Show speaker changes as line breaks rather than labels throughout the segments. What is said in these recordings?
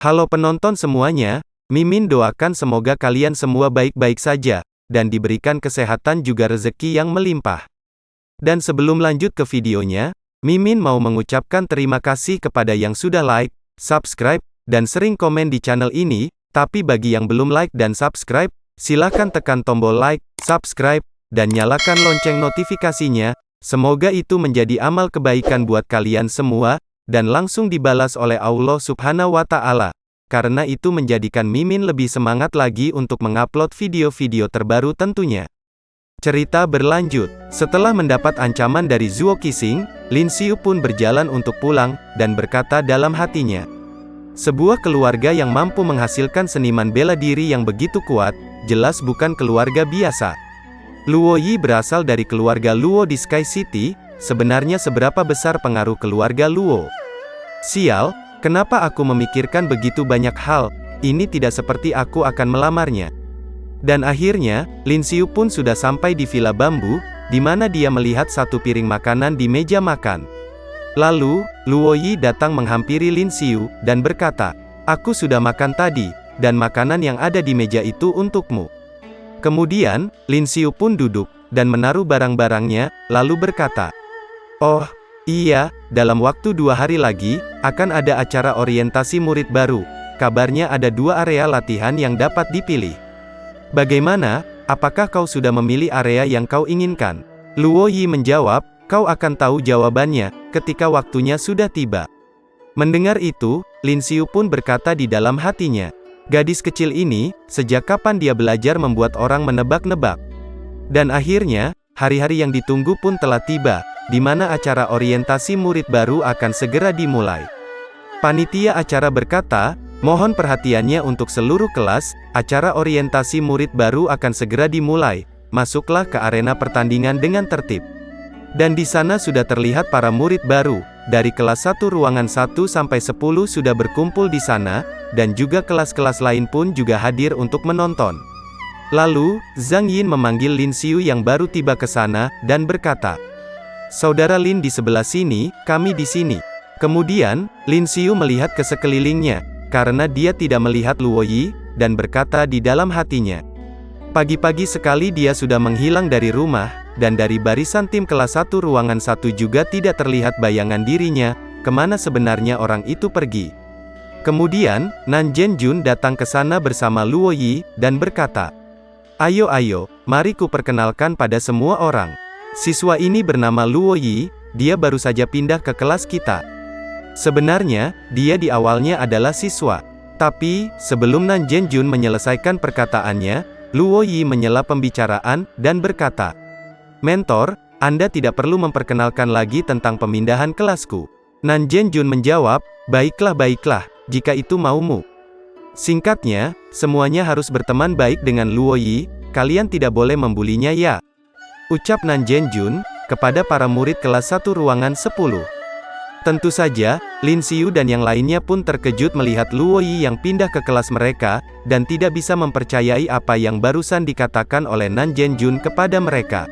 Halo penonton semuanya, Mimin doakan semoga kalian semua baik-baik saja, dan diberikan kesehatan juga rezeki yang melimpah. Dan sebelum lanjut ke videonya, Mimin mau mengucapkan terima kasih kepada yang sudah like, subscribe, dan sering komen di channel ini, tapi bagi yang belum like dan subscribe, silahkan tekan tombol like, subscribe, dan nyalakan lonceng notifikasinya, semoga itu menjadi amal kebaikan buat kalian semua, dan langsung dibalas oleh Allah Subhanahu wa Ta'ala. Karena itu menjadikan Mimin lebih semangat lagi untuk mengupload video-video terbaru tentunya. Cerita berlanjut. Setelah mendapat ancaman dari Zuo Qixing, Lin Xiu pun berjalan untuk pulang, dan berkata dalam hatinya, sebuah keluarga yang mampu menghasilkan seniman bela diri yang begitu kuat, jelas bukan keluarga biasa. Luo Yi berasal dari keluarga Luo di Sky City. Sebenarnya seberapa besar pengaruh keluarga Luo? Sial, kenapa aku memikirkan begitu banyak hal, ini tidak seperti aku akan melamarnya. Dan akhirnya, Lin Xiu pun sudah sampai di Villa Bambu, di mana dia melihat satu piring makanan di meja makan. Lalu, Luo Yi datang menghampiri Lin Xiu, dan berkata, aku sudah makan tadi, dan makanan yang ada di meja itu untukmu. Kemudian, Lin Xiu pun duduk, dan menaruh barang-barangnya, lalu berkata, oh, iya, dalam waktu 2 hari lagi, akan ada acara orientasi murid baru. Kabarnya ada 2 area latihan yang dapat dipilih. Bagaimana, apakah kau sudah memilih area yang kau inginkan? Luo Yi menjawab, kau akan tahu jawabannya, ketika waktunya sudah tiba. Mendengar itu, Lin Xiu pun berkata di dalam hatinya, gadis kecil ini, sejak kapan dia belajar membuat orang menebak-nebak? Dan akhirnya, hari-hari yang ditunggu pun telah tiba, di mana acara orientasi murid baru akan segera dimulai. Panitia acara berkata, mohon perhatiannya untuk seluruh kelas, acara orientasi murid baru akan segera dimulai, masuklah ke arena pertandingan dengan tertib. Dan di sana sudah terlihat para murid baru, dari kelas 1 ruangan 1 sampai 10 sudah berkumpul di sana, dan juga kelas-kelas lain pun juga hadir untuk menonton. Lalu, Zhang Yin memanggil Lin Xiu yang baru tiba ke sana, dan berkata, saudara Lin di sebelah sini, kami di sini. Kemudian, Lin Xiu melihat ke sekelilingnya, karena dia tidak melihat Luo Yi, dan berkata di dalam hatinya, pagi-pagi sekali dia sudah menghilang dari rumah, dan dari barisan tim kelas 1 ruangan 1 juga tidak terlihat bayangan dirinya, kemana sebenarnya orang itu pergi. Kemudian, Nan Zhenjun datang ke sana bersama Luo Yi, dan berkata, ayo, mari ku perkenalkan pada semua orang. Siswa ini bernama Luo Yi, dia baru saja pindah ke kelas kita. Sebenarnya, dia di awalnya adalah siswa. Tapi, sebelum Nan Zhenjun menyelesaikan perkataannya, Luo Yi menyela pembicaraan, dan berkata, mentor, Anda tidak perlu memperkenalkan lagi tentang pemindahan kelasku. Nan Zhenjun menjawab, baiklah, jika itu maumu. Singkatnya, semuanya harus berteman baik dengan Luo Yi, kalian tidak boleh membulinya ya. Ucap Nan Zhenjun, kepada para murid kelas 1 ruangan 10. Tentu saja, Lin Xiu dan yang lainnya pun terkejut melihat Luo Yi yang pindah ke kelas mereka, dan tidak bisa mempercayai apa yang barusan dikatakan oleh Nan Zhenjun kepada mereka.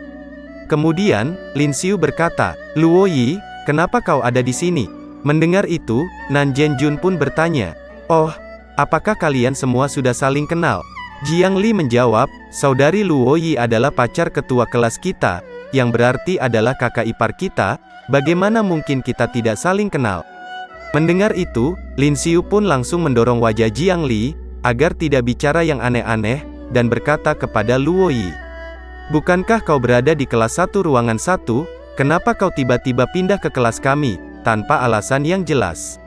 Kemudian, Lin Xiu berkata, Luo Yi, kenapa kau ada di sini? Mendengar itu, Nan Zhenjun pun bertanya, oh, apakah kalian semua sudah saling kenal? Jiang Li menjawab, saudari Luo Yi adalah pacar ketua kelas kita, yang berarti adalah kakak ipar kita, bagaimana mungkin kita tidak saling kenal? Mendengar itu, Lin Xiu pun langsung mendorong wajah Jiang Li, agar tidak bicara yang aneh-aneh, dan berkata kepada Luo Yi, bukankah kau berada di kelas 1 ruangan 1, kenapa kau tiba-tiba pindah ke kelas kami, tanpa alasan yang jelas?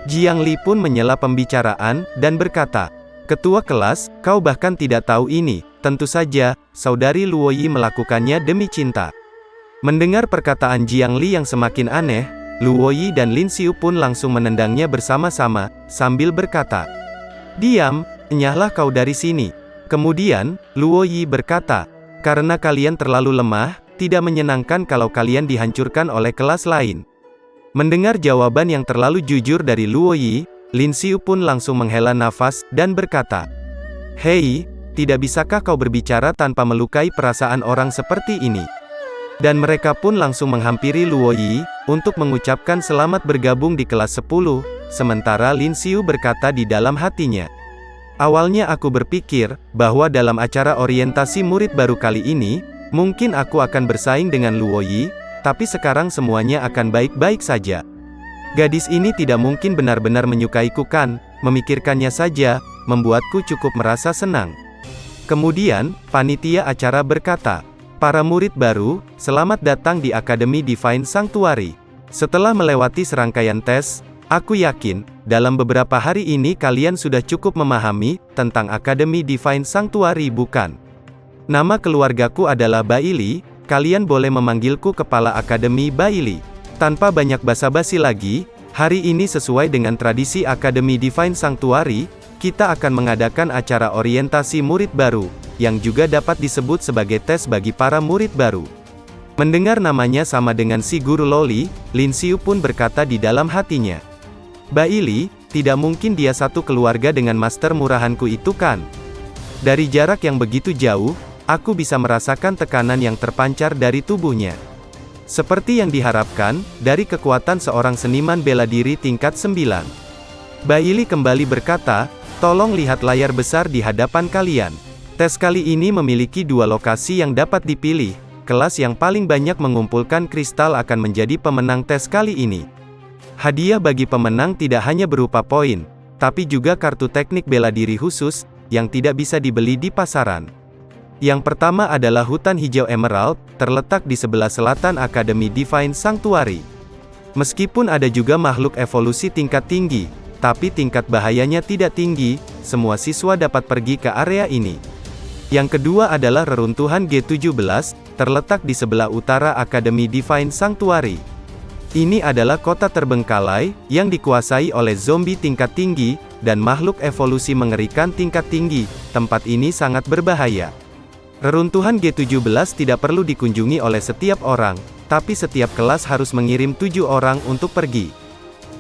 Jiang Li pun menyela pembicaraan, dan berkata, ketua kelas, kau bahkan tidak tahu ini, tentu saja, saudari Luo Yi melakukannya demi cinta. Mendengar perkataan Jiang Li yang semakin aneh, Luo Yi dan Lin Xiu pun langsung menendangnya bersama-sama, sambil berkata, diam, enyahlah kau dari sini. Kemudian, Luo Yi berkata, karena kalian terlalu lemah, tidak menyenangkan kalau kalian dihancurkan oleh kelas lain. Mendengar jawaban yang terlalu jujur dari Luo Yi, Lin Xiu pun langsung menghela nafas, dan berkata, hei, tidak bisakah kau berbicara tanpa melukai perasaan orang seperti ini? Dan mereka pun langsung menghampiri Luo Yi, untuk mengucapkan selamat bergabung di kelas 10, sementara Lin Xiu berkata di dalam hatinya. Awalnya aku berpikir, bahwa dalam acara orientasi murid baru kali ini, mungkin aku akan bersaing dengan Luo Yi, tapi sekarang semuanya akan baik-baik saja. Gadis ini tidak mungkin benar-benar menyukaiku kan, memikirkannya saja, membuatku cukup merasa senang. Kemudian, panitia acara berkata, para murid baru, selamat datang di Akademi Divine Sanctuary. Setelah melewati serangkaian tes, aku yakin, dalam beberapa hari ini kalian sudah cukup memahami, tentang Akademi Divine Sanctuary bukan? Nama keluargaku adalah Baili, kalian boleh memanggilku Kepala Akademi Baili. Tanpa banyak basa-basi lagi, hari ini sesuai dengan tradisi Akademi Divine Sanctuary, kita akan mengadakan acara orientasi murid baru, yang juga dapat disebut sebagai tes bagi para murid baru. Mendengar namanya sama dengan si guru Loli, Lin Xiu pun berkata di dalam hatinya. Baili, tidak mungkin dia satu keluarga dengan master murahanku itu kan? Dari jarak yang begitu jauh, aku bisa merasakan tekanan yang terpancar dari tubuhnya. Seperti yang diharapkan, dari kekuatan seorang seniman bela diri tingkat 9. Baili kembali berkata, tolong lihat layar besar di hadapan kalian. Tes kali ini memiliki dua lokasi yang dapat dipilih. Kelas yang paling banyak mengumpulkan kristal akan menjadi pemenang tes kali ini. Hadiah bagi pemenang tidak hanya berupa poin, tapi juga kartu teknik bela diri khusus, yang tidak bisa dibeli di pasaran. Yang pertama adalah hutan hijau emerald, terletak di sebelah selatan Akademi Divine Sanctuary. Meskipun ada juga makhluk evolusi tingkat tinggi, tapi tingkat bahayanya tidak tinggi, semua siswa dapat pergi ke area ini. Yang kedua adalah reruntuhan G17, terletak di sebelah utara Akademi Divine Sanctuary. Ini adalah kota terbengkalai, yang dikuasai oleh zombie tingkat tinggi, dan makhluk evolusi mengerikan tingkat tinggi. Tempat ini sangat berbahaya. Reruntuhan G17 tidak perlu dikunjungi oleh setiap orang, tapi setiap kelas harus mengirim 7 orang untuk pergi.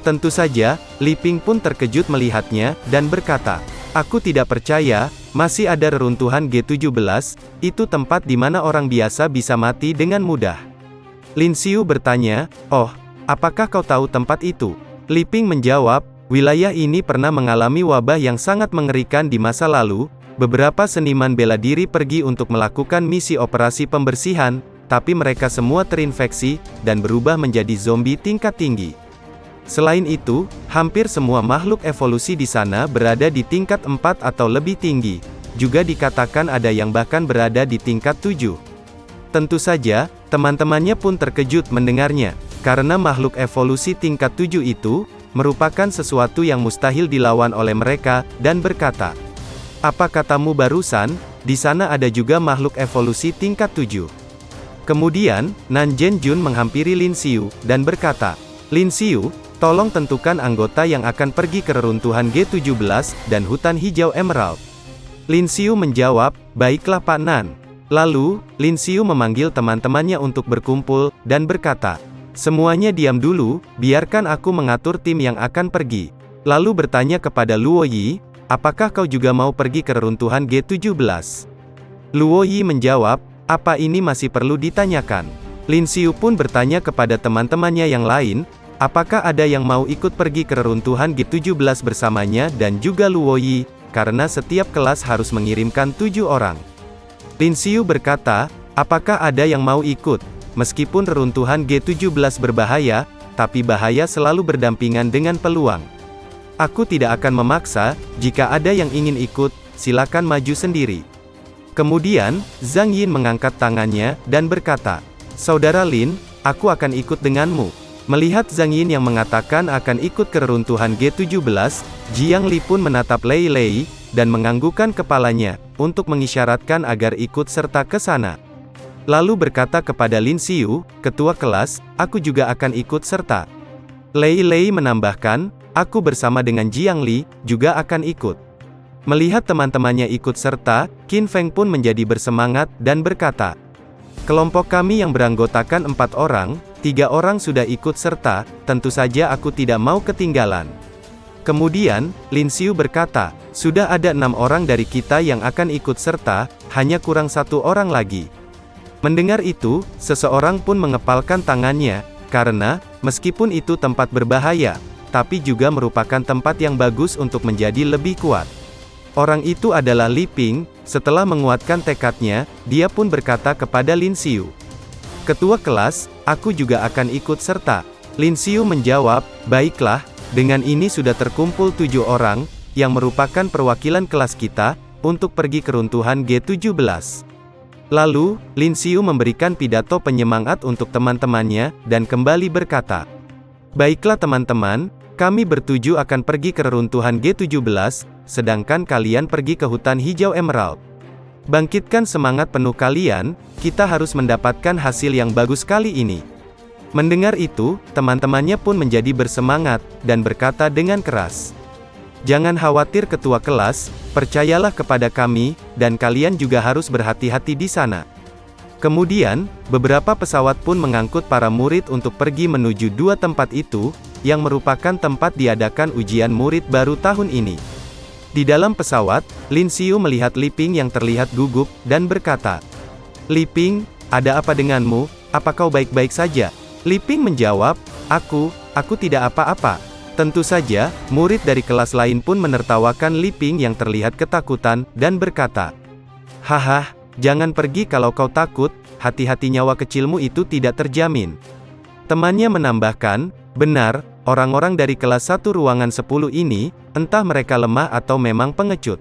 Tentu saja, Li Ping pun terkejut melihatnya, dan berkata, aku tidak percaya, masih ada reruntuhan G17, itu tempat di mana orang biasa bisa mati dengan mudah. Lin Xiu bertanya, oh, apakah kau tahu tempat itu? Li Ping menjawab, wilayah ini pernah mengalami wabah yang sangat mengerikan di masa lalu. Beberapa seniman bela diri pergi untuk melakukan misi operasi pembersihan, tapi mereka semua terinfeksi, dan berubah menjadi zombie tingkat tinggi. Selain itu, hampir semua makhluk evolusi di sana berada di tingkat 4 atau lebih tinggi. Juga dikatakan ada yang bahkan berada di tingkat 7. Tentu saja, teman-temannya pun terkejut mendengarnya, karena makhluk evolusi tingkat 7 itu, merupakan sesuatu yang mustahil dilawan oleh mereka, dan berkata, apa katamu barusan, di sana ada juga makhluk evolusi tingkat 7. Kemudian, Nan Zhenjun menghampiri Lin Xiu, dan berkata, Lin Xiu, tolong tentukan anggota yang akan pergi ke reruntuhan G17, dan hutan hijau emerald. Lin Xiu menjawab, baiklah Pak Nan. Lalu, Lin Xiu memanggil teman-temannya untuk berkumpul, dan berkata, semuanya diam dulu, biarkan aku mengatur tim yang akan pergi. Lalu bertanya kepada Luo Yi, apakah kau juga mau pergi ke reruntuhan G17? Luo Yi menjawab, apa ini masih perlu ditanyakan? Lin Xiu pun bertanya kepada teman-temannya yang lain, apakah ada yang mau ikut pergi ke reruntuhan G17 bersamanya dan juga Luo Yi, karena setiap kelas harus mengirimkan 7 orang. Lin Xiu berkata, apakah ada yang mau ikut? Meskipun reruntuhan G17 berbahaya, tapi bahaya selalu berdampingan dengan peluang. Aku tidak akan memaksa, jika ada yang ingin ikut, silakan maju sendiri. Kemudian, Zhang Yin mengangkat tangannya, dan berkata, Saudara Lin, aku akan ikut denganmu. Melihat Zhang Yin yang mengatakan akan ikut ke reruntuhan G17, Jiang Li pun menatap Lei Lei, dan menganggukkan kepalanya, untuk mengisyaratkan agar ikut serta ke sana. Lalu berkata kepada Lin Xiu, ketua kelas, aku juga akan ikut serta. Lei Lei menambahkan, aku bersama dengan Jiang Li, juga akan ikut. Melihat teman-temannya ikut serta, Qin Feng pun menjadi bersemangat, dan berkata, kelompok kami yang beranggotakan 4 orang, 3 orang sudah ikut serta, tentu saja aku tidak mau ketinggalan. Kemudian, Lin Xiu berkata, sudah ada 6 orang dari kita yang akan ikut serta, hanya kurang 1 orang lagi. Mendengar itu, seseorang pun mengepalkan tangannya, karena, meskipun itu tempat berbahaya, tapi juga merupakan tempat yang bagus untuk menjadi lebih kuat. Orang itu adalah Li Ping. Setelah menguatkan tekadnya, dia pun berkata kepada Lin Xiu, "Ketua kelas, aku juga akan ikut serta." Lin Xiu menjawab, "Baiklah, dengan ini sudah terkumpul 7 orang, yang merupakan perwakilan kelas kita, untuk pergi ke runtuhan G17. Lalu, Lin Xiu memberikan pidato penyemangat untuk teman-temannya, dan kembali berkata, "Baiklah teman-teman, kami bertuju akan pergi ke reruntuhan G17, sedangkan kalian pergi ke hutan hijau emerald. Bangkitkan semangat penuh kalian, kita harus mendapatkan hasil yang bagus kali ini." Mendengar itu, teman-temannya pun menjadi bersemangat, dan berkata dengan keras, "Jangan khawatir ketua kelas, percayalah kepada kami, dan kalian juga harus berhati-hati di sana." Kemudian, beberapa pesawat pun mengangkut para murid untuk pergi menuju 2 tempat itu, yang merupakan tempat diadakan ujian murid baru tahun ini. Di dalam pesawat, Lin Xiu melihat Li Ping yang terlihat gugup, dan berkata, "Li Ping, ada apa denganmu? Apa kau baik-baik saja?" Li Ping menjawab, Aku tidak apa-apa." Tentu saja, murid dari kelas lain pun menertawakan Li Ping yang terlihat ketakutan, dan berkata, "Haha, jangan pergi kalau kau takut, hati-hati nyawa kecilmu itu tidak terjamin." Temannya menambahkan, "Benar, orang-orang dari kelas 1 ruangan 10 ini, entah mereka lemah atau memang pengecut."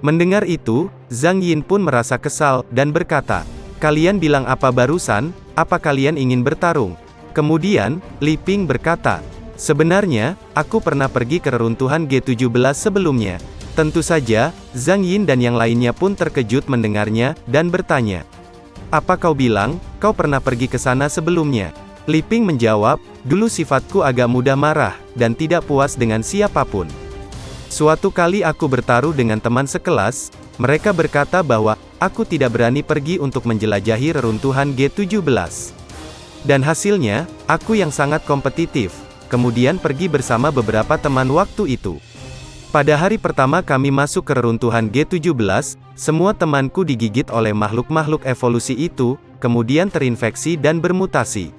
Mendengar itu, Zhang Yin pun merasa kesal, dan berkata, "Kalian bilang apa barusan? Apa kalian ingin bertarung?" Kemudian, Li Ping berkata, "Sebenarnya, aku pernah pergi ke reruntuhan G17 sebelumnya." Tentu saja, Zhang Yin dan yang lainnya pun terkejut mendengarnya, dan bertanya, "Apa kau bilang, kau pernah pergi ke sana sebelumnya?" Li Ping menjawab, "Dulu sifatku agak mudah marah, dan tidak puas dengan siapapun. Suatu kali aku bertaruh dengan teman sekelas, mereka berkata bahwa, aku tidak berani pergi untuk menjelajahi reruntuhan G17. Dan hasilnya, aku yang sangat kompetitif, kemudian pergi bersama beberapa teman waktu itu. Pada hari pertama kami masuk ke reruntuhan G17, semua temanku digigit oleh makhluk-makhluk evolusi itu, kemudian terinfeksi dan bermutasi.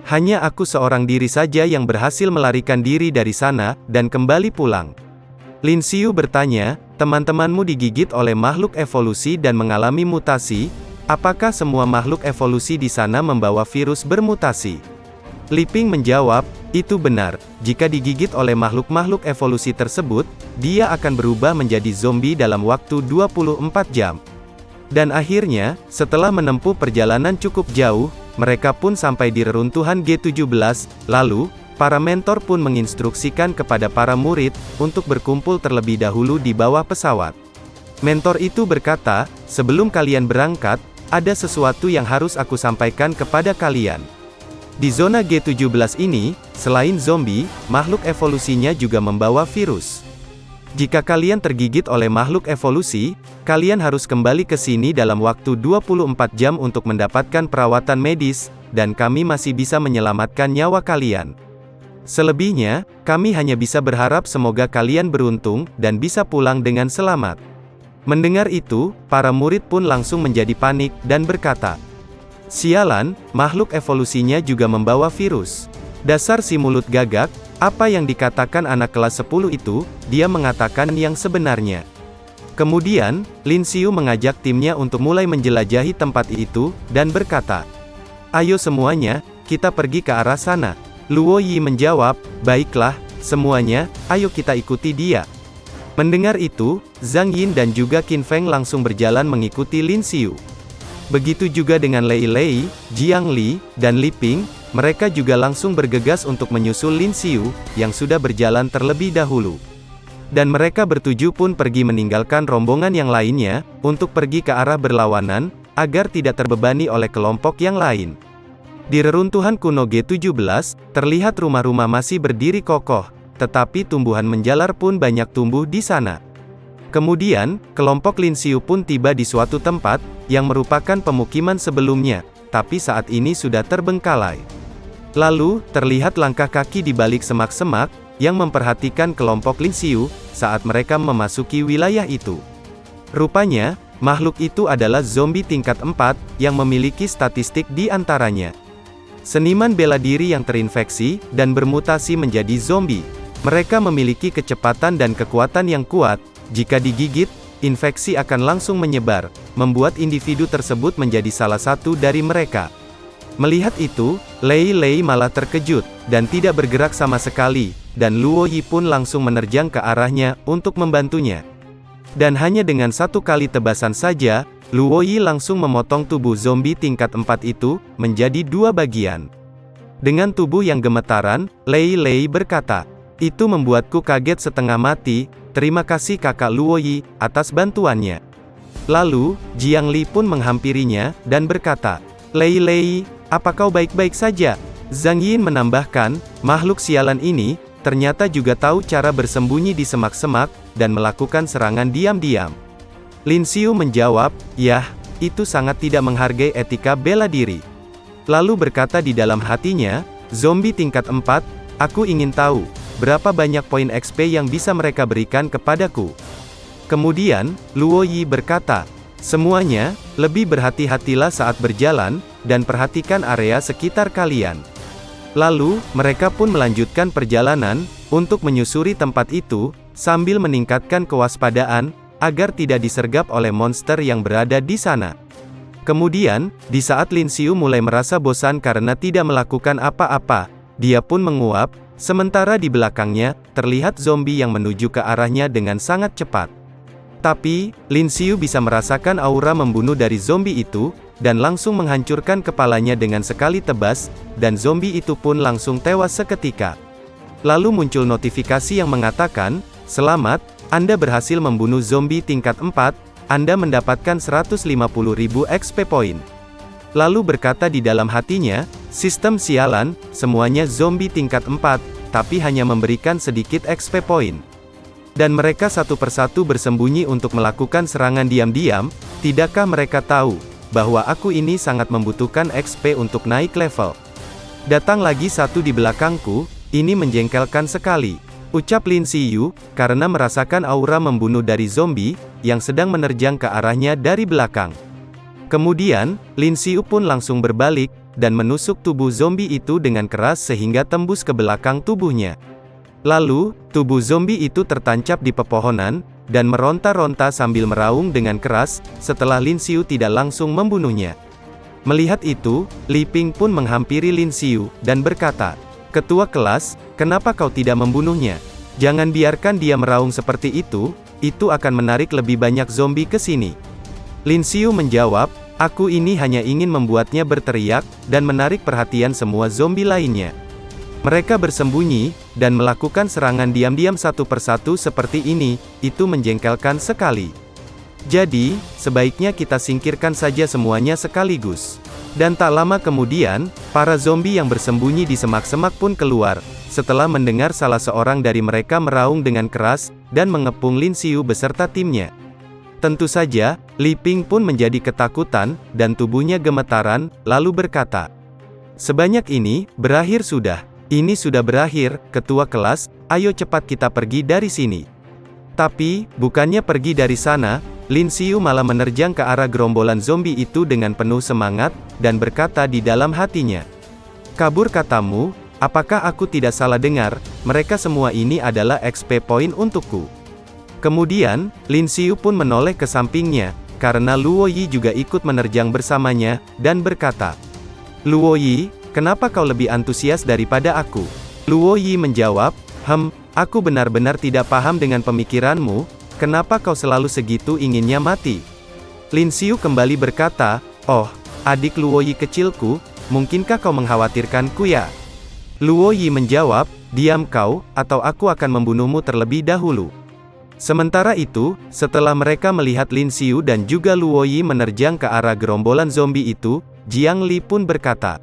Hanya aku seorang diri saja yang berhasil melarikan diri dari sana, dan kembali pulang." Lin Xiu bertanya, "Teman-temanmu digigit oleh makhluk evolusi dan mengalami mutasi? Apakah semua makhluk evolusi di sana membawa virus bermutasi?" Li Ping menjawab, "Itu benar, jika digigit oleh makhluk-makhluk evolusi tersebut, dia akan berubah menjadi zombie dalam waktu 24 jam. Dan akhirnya, setelah menempuh perjalanan cukup jauh, mereka pun sampai di reruntuhan G17, lalu, para mentor pun menginstruksikan kepada para murid, untuk berkumpul terlebih dahulu di bawah pesawat. Mentor itu berkata, sebelum kalian berangkat, ada sesuatu yang harus aku sampaikan kepada kalian. Di zona G17 ini, selain zombie, makhluk evolusinya juga membawa virus. Jika kalian tergigit oleh makhluk evolusi, kalian harus kembali ke sini dalam waktu 24 jam untuk mendapatkan perawatan medis, dan kami masih bisa menyelamatkan nyawa kalian. Selebihnya, kami hanya bisa berharap semoga kalian beruntung, dan bisa pulang dengan selamat." Mendengar itu, para murid pun langsung menjadi panik, dan berkata, "Sialan, makhluk evolusinya juga membawa virus. Dasar si mulut gagak, apa yang dikatakan anak kelas 10 itu, dia mengatakan yang sebenarnya." Kemudian, Lin Xiu mengajak timnya untuk mulai menjelajahi tempat itu, dan berkata, "Ayo semuanya, kita pergi ke arah sana." Luo Yi menjawab, "Baiklah, semuanya, ayo kita ikuti dia." Mendengar itu, Zhang Yin dan juga Qin Feng langsung berjalan mengikuti Lin Xiu. Begitu juga dengan Lei Lei, Jiang Li, dan Li Ping, mereka juga langsung bergegas untuk menyusul Lin Xiu, yang sudah berjalan terlebih dahulu. Dan mereka bertuju pun pergi meninggalkan rombongan yang lainnya, untuk pergi ke arah berlawanan, agar tidak terbebani oleh kelompok yang lain. Di reruntuhan kuno G17, terlihat rumah-rumah masih berdiri kokoh, tetapi tumbuhan menjalar pun banyak tumbuh di sana. Kemudian, kelompok Lin Xiu pun tiba di suatu tempat, yang merupakan pemukiman sebelumnya, tapi saat ini sudah terbengkalai. Lalu, terlihat langkah kaki di balik semak-semak, yang memperhatikan kelompok Lin Xiu, saat mereka memasuki wilayah itu. Rupanya, makhluk itu adalah zombie tingkat 4, yang memiliki statistik di antaranya. Seniman bela diri yang terinfeksi, dan bermutasi menjadi zombie. Mereka memiliki kecepatan dan kekuatan yang kuat. Jika digigit, infeksi akan langsung menyebar, membuat individu tersebut menjadi salah satu dari mereka. Melihat itu, Lei Lei malah terkejut, dan tidak bergerak sama sekali, dan Luo Yi pun langsung menerjang ke arahnya, untuk membantunya. Dan hanya dengan satu kali tebasan saja, Luo Yi langsung memotong tubuh zombie tingkat 4 itu, menjadi 2 bagian. Dengan tubuh yang gemetaran, Lei Lei berkata, "Itu membuatku kaget setengah mati, terima kasih kakak Luo Yi, atas bantuannya." Lalu, Jiang Li pun menghampirinya, dan berkata, "Lei Lei, apa kau baik-baik saja?" Zhang Yin menambahkan, makhluk sialan ini, ternyata juga tahu cara bersembunyi di semak-semak, dan melakukan serangan diam-diam. Lin Xiu menjawab, "Yah, itu sangat tidak menghargai etika bela diri." Lalu berkata di dalam hatinya, "Zombie tingkat 4, aku ingin tahu, berapa banyak poin XP yang bisa mereka berikan kepadaku." Kemudian, Luo Yi berkata, "Semuanya, lebih berhati-hatilah saat berjalan, dan perhatikan area sekitar kalian." Lalu, mereka pun melanjutkan perjalanan, untuk menyusuri tempat itu, sambil meningkatkan kewaspadaan, agar tidak disergap oleh monster yang berada di sana. Kemudian, di saat Lin Xiu mulai merasa bosan karena tidak melakukan apa-apa, dia pun menguap, sementara di belakangnya, terlihat zombie yang menuju ke arahnya dengan sangat cepat. Tapi, Lin Xiu bisa merasakan aura membunuh dari zombie itu, dan langsung menghancurkan kepalanya dengan sekali tebas, dan zombie itu pun langsung tewas seketika. Lalu muncul notifikasi yang mengatakan, "Selamat, Anda berhasil membunuh zombie tingkat 4, Anda mendapatkan 150.000 XP poin." Lalu berkata di dalam hatinya, "Sistem sialan, semuanya zombie tingkat 4, tapi hanya memberikan sedikit XP poin. Dan mereka satu persatu bersembunyi untuk melakukan serangan diam-diam, tidakkah mereka tahu, bahwa aku ini sangat membutuhkan XP untuk naik level? Datang lagi satu di belakangku, ini menjengkelkan sekali," ucap Lin Xiu, karena merasakan aura membunuh dari zombie, yang sedang menerjang ke arahnya dari belakang. Kemudian, Lin Xiu pun langsung berbalik, dan menusuk tubuh zombie itu dengan keras sehingga tembus ke belakang tubuhnya. Lalu, tubuh zombie itu tertancap di pepohonan, dan meronta-ronta sambil meraung dengan keras, setelah Lin Xiu tidak langsung membunuhnya. Melihat itu, Li Ping pun menghampiri Lin Xiu, dan berkata, "Ketua kelas, kenapa kau tidak membunuhnya? Jangan biarkan dia meraung seperti itu akan menarik lebih banyak zombie ke sini." Lin Xiu menjawab, "Aku ini hanya ingin membuatnya berteriak, dan menarik perhatian semua zombie lainnya. Mereka bersembunyi, dan melakukan serangan diam-diam satu persatu seperti ini, itu menjengkelkan sekali. Jadi, sebaiknya kita singkirkan saja semuanya sekaligus." Dan tak lama kemudian, para zombie yang bersembunyi di semak-semak pun keluar, setelah mendengar salah seorang dari mereka meraung dengan keras, dan mengepung Lin Xiu beserta timnya. Tentu saja, Li Ping pun menjadi ketakutan, dan tubuhnya gemetaran, lalu berkata, "Sebanyak ini, berakhir sudah. Ini sudah berakhir, ketua kelas, ayo cepat kita pergi dari sini." Tapi, bukannya pergi dari sana, Lin Xiu malah menerjang ke arah gerombolan zombie itu dengan penuh semangat, dan berkata di dalam hatinya, "Kabur katamu, apakah aku tidak salah dengar, mereka semua ini adalah XP poin untukku." Kemudian, Lin Xiu pun menoleh ke sampingnya, karena Luo Yi juga ikut menerjang bersamanya, dan berkata, "Luo Yi, kenapa kau lebih antusias daripada aku?" Luo Yi menjawab, Aku benar-benar tidak paham dengan pemikiranmu, kenapa kau selalu segitu inginnya mati?" Lin Xiu kembali berkata, "Oh, adik Luo Yi kecilku, mungkinkah kau mengkhawatirkanku ya?" Luo Yi menjawab, "Diam kau, atau aku akan membunuhmu terlebih dahulu." Sementara itu, setelah mereka melihat Lin Xiu dan juga Luo Yi menerjang ke arah gerombolan zombie itu, Jiang Li pun berkata,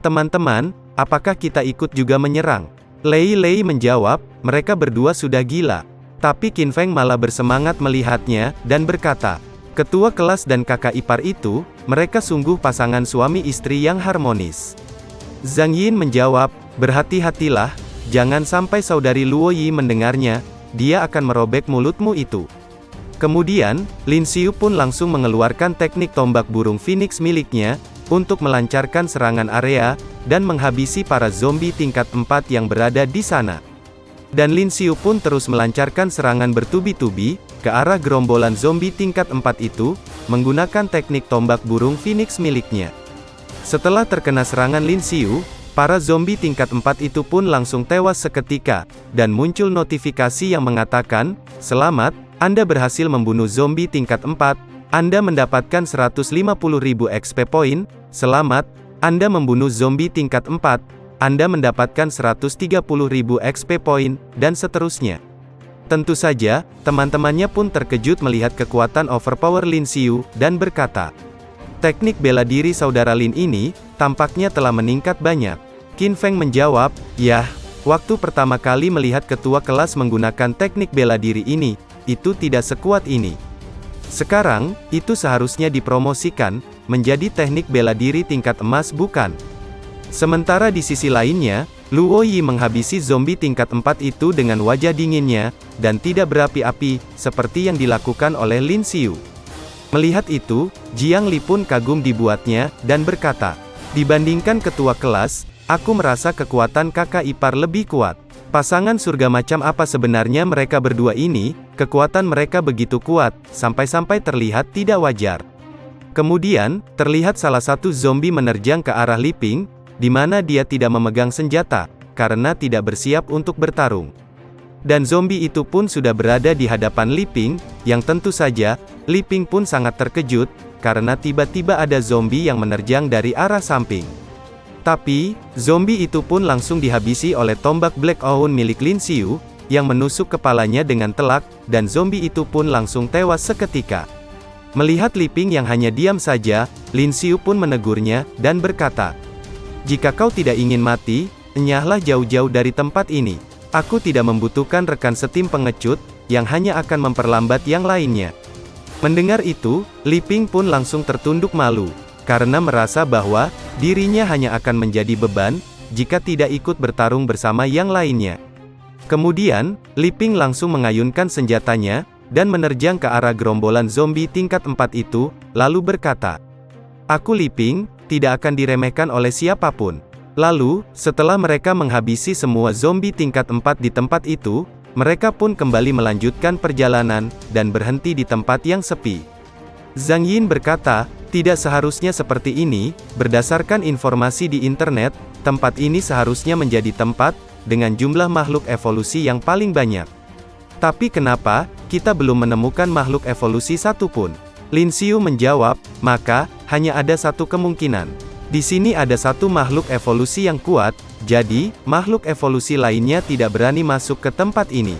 "Teman-teman, apakah kita ikut juga menyerang?" Lei Lei menjawab, "Mereka berdua sudah gila." Tapi Qin Feng malah bersemangat melihatnya, dan berkata, "Ketua kelas dan kakak ipar itu, mereka sungguh pasangan suami istri yang harmonis." Zhang Yin menjawab, "Berhati-hatilah, jangan sampai saudari Luo Yi mendengarnya, dia akan merobek mulutmu itu." Kemudian, Lin Xiu pun langsung mengeluarkan teknik tombak burung phoenix miliknya, untuk melancarkan serangan area, dan menghabisi para zombie tingkat 4 yang berada di sana. Dan Lin Xiu pun terus melancarkan serangan bertubi-tubi ke arah gerombolan zombie tingkat 4 itu, menggunakan teknik tombak burung Phoenix miliknya. Setelah terkena serangan Lin Xiu, para zombie tingkat 4 itu pun langsung tewas seketika, dan muncul notifikasi yang mengatakan, "Selamat, Anda berhasil membunuh zombie tingkat 4, Anda mendapatkan 150.000 XP point, selamat, Anda membunuh zombie tingkat 4, Anda mendapatkan 130.000 XP point, dan seterusnya." Tentu saja, teman-temannya pun terkejut melihat kekuatan overpower Lin Xiu, dan berkata, "Teknik bela diri saudara Lin ini, tampaknya telah meningkat banyak." Qin Feng menjawab, "Yah, waktu pertama kali melihat ketua kelas menggunakan teknik bela diri ini, itu tidak sekuat ini. Sekarang, itu seharusnya dipromosikan, menjadi teknik bela diri tingkat emas bukan?" Sementara di sisi lainnya, Luo Yi menghabisi zombie tingkat 4 itu dengan wajah dinginnya, dan tidak berapi-api, seperti yang dilakukan oleh Lin Xiu. Melihat itu, Jiang Li pun kagum dibuatnya, dan berkata, "Dibandingkan ketua kelas, aku merasa kekuatan kakak ipar lebih kuat. Pasangan surga macam apa sebenarnya mereka berdua ini, kekuatan mereka begitu kuat, sampai-sampai terlihat tidak wajar." Kemudian, terlihat salah satu zombie menerjang ke arah Li Ping, di mana dia tidak memegang senjata, karena tidak bersiap untuk bertarung. Dan zombie itu pun sudah berada di hadapan Li Ping, yang tentu saja, Li Ping pun sangat terkejut, karena tiba-tiba ada zombie yang menerjang dari arah samping. Tapi, zombie itu pun langsung dihabisi oleh tombak Black Owl milik Lin Xiu, yang menusuk kepalanya dengan telak, dan zombie itu pun langsung tewas seketika. Melihat Li Ping yang hanya diam saja, Lin Xiu pun menegurnya, dan berkata, "Jika kau tidak ingin mati, enyahlah jauh-jauh dari tempat ini. Aku tidak membutuhkan rekan setim pengecut, yang hanya akan memperlambat yang lainnya." Mendengar itu, Li Ping pun langsung tertunduk malu, karena merasa bahwa, dirinya hanya akan menjadi beban, jika tidak ikut bertarung bersama yang lainnya. Kemudian, Li Ping langsung mengayunkan senjatanya, dan menerjang ke arah gerombolan zombie tingkat 4 itu, lalu berkata, "Aku Li Ping, tidak akan diremehkan oleh siapapun." Lalu, setelah mereka menghabisi semua zombie tingkat 4 di tempat itu, mereka pun kembali melanjutkan perjalanan, dan berhenti di tempat yang sepi. Zhang Yin berkata, "Tidak seharusnya seperti ini, berdasarkan informasi di internet, tempat ini seharusnya menjadi tempat, dengan jumlah makhluk evolusi yang paling banyak. Tapi kenapa, kita belum menemukan makhluk evolusi satupun?" Lin Xiu menjawab, "Maka, hanya ada satu kemungkinan. Di sini ada satu makhluk evolusi yang kuat, jadi, makhluk evolusi lainnya tidak berani masuk ke tempat ini.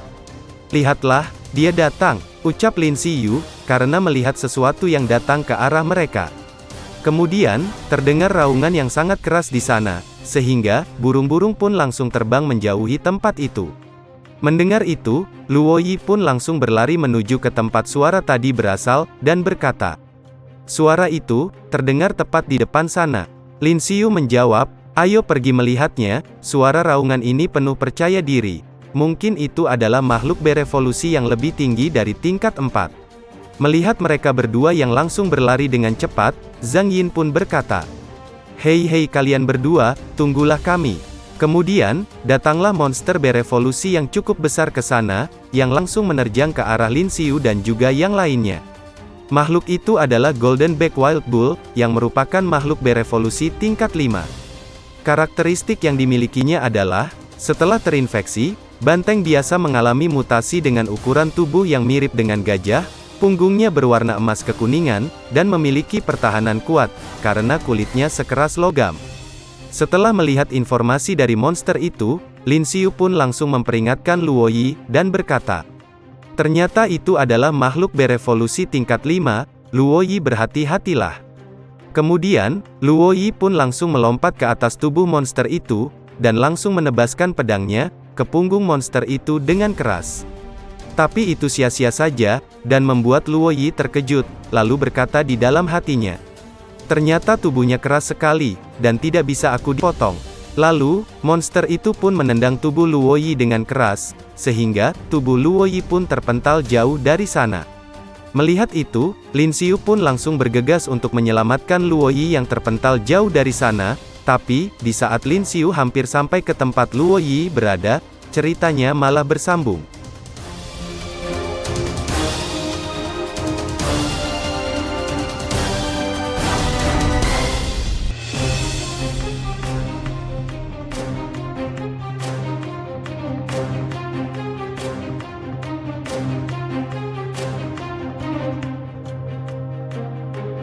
Lihatlah, dia datang," ucap Lin Xiu, karena melihat sesuatu yang datang ke arah mereka. Kemudian, terdengar raungan yang sangat keras di sana, sehingga, burung-burung pun langsung terbang menjauhi tempat itu. Mendengar itu, Luo Yi pun langsung berlari menuju ke tempat suara tadi berasal, dan berkata, "Suara itu, terdengar tepat di depan sana." Lin Xiu menjawab, "Ayo pergi melihatnya." Suara raungan ini penuh percaya diri. Mungkin itu adalah makhluk berevolusi yang lebih tinggi dari tingkat 4. Melihat mereka berdua yang langsung berlari dengan cepat, Zhang Yin pun berkata, "Hei kalian berdua, tunggulah kami." Kemudian, datanglah monster berevolusi yang cukup besar ke sana, yang langsung menerjang ke arah Lin Xiu dan juga yang lainnya. Makhluk itu adalah Golden Back Wild Bull, yang merupakan makhluk berevolusi tingkat 5. Karakteristik yang dimilikinya adalah, setelah terinfeksi, banteng biasa mengalami mutasi dengan ukuran tubuh yang mirip dengan gajah, punggungnya berwarna emas kekuningan, dan memiliki pertahanan kuat, karena kulitnya sekeras logam. Setelah melihat informasi dari monster itu, Lin Xiu pun langsung memperingatkan Luo Yi, dan berkata, "Ternyata itu adalah makhluk berevolusi tingkat 5, Luo Yi berhati-hatilah." Kemudian, Luo Yi pun langsung melompat ke atas tubuh monster itu, dan langsung menebaskan pedangnya, ke punggung monster itu dengan keras. Tapi itu sia-sia saja, dan membuat Luo Yi terkejut, lalu berkata di dalam hatinya, "Ternyata tubuhnya keras sekali, dan tidak bisa aku dipotong." Lalu, monster itu pun menendang tubuh Luo Yi dengan keras, sehingga, tubuh Luo Yi pun terpental jauh dari sana. Melihat itu, Lin Xiu pun langsung bergegas untuk menyelamatkan Luo Yi yang terpental jauh dari sana, tapi, di saat Lin Xiu hampir sampai ke tempat Luo Yi berada, ceritanya malah bersambung.